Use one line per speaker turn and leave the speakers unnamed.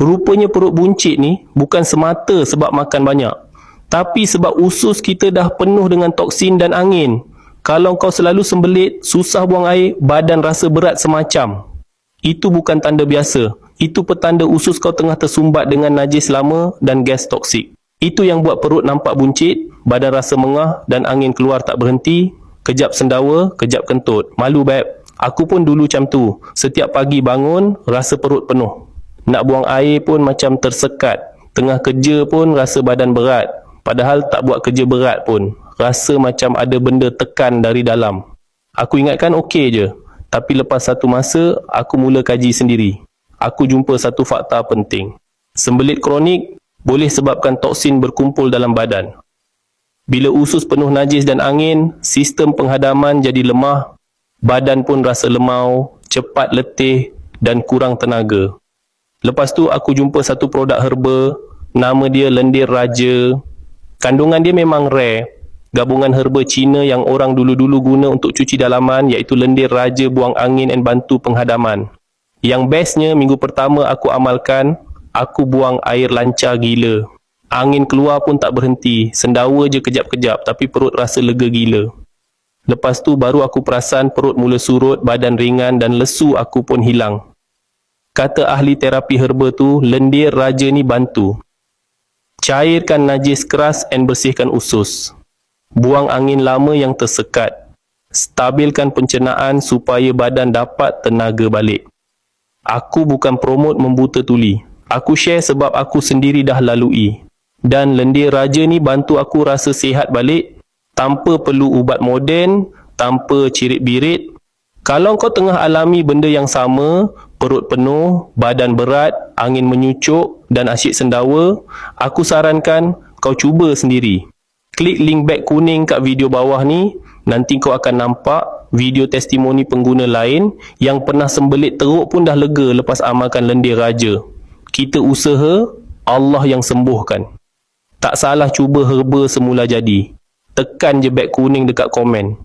Rupanya perut buncit ni bukan semata sebab makan banyak, tapi sebab usus kita dah penuh dengan toksin dan angin. Kalau kau selalu sembelit, susah buang air, badan rasa berat semacam. Itu bukan tanda biasa. Itu petanda usus kau tengah tersumbat dengan najis lama dan gas toksik. Itu yang buat perut nampak buncit, badan rasa mengah dan angin keluar tak berhenti. Kejap sendawa, kejap kentut. Malu beb. Aku pun dulu macam tu. Setiap pagi bangun, rasa perut penuh. Nak buang air pun macam tersekat. Tengah kerja pun rasa badan berat. Padahal tak buat kerja berat pun. Rasa macam ada benda tekan dari dalam. Aku ingatkan okey je. Tapi lepas satu masa, aku mula kaji sendiri. Aku jumpa satu fakta penting. Sembelit kronik boleh sebabkan toksin berkumpul dalam badan. Bila usus penuh najis dan angin, sistem penghadaman jadi lemah, badan pun rasa lemau, cepat letih dan kurang tenaga. Lepas tu aku jumpa satu produk herba, nama dia lendir raja. Kandungan dia memang rare. Gabungan herba Cina yang orang dulu-dulu guna untuk cuci dalaman, iaitu lendir raja buang angin dan bantu penghadaman. Yang bestnya, minggu pertama aku amalkan, aku buang air lancar gila. Angin keluar pun tak berhenti, sendawa je kejap-kejap tapi perut rasa lega gila. Lepas tu baru aku perasan perut mula surut, badan ringan dan lesu aku pun hilang. Kata ahli terapi herba tu, lendir raja ni bantu. Cairkan najis keras dan bersihkan usus. Buang angin lama yang tersekat. Stabilkan pencernaan supaya badan dapat tenaga balik. Aku bukan promote membuta tuli. Aku share sebab aku sendiri dah lalui. Dan lendir raja ni bantu aku rasa sihat balik tanpa perlu ubat moden, tanpa cirit-birit. Kalau kau tengah alami benda yang sama, perut penuh, badan berat, angin menyucuk dan asyik sendawa, aku sarankan kau cuba sendiri. Klik link back kuning kat video bawah ni, nanti kau akan nampak video testimoni pengguna lain yang pernah sembelit teruk pun dah lega lepas amalkan lendir raja. Kita usaha, Allah yang sembuhkan. Tak salah cuba herba semula jadi. Tekan je back kuning dekat komen.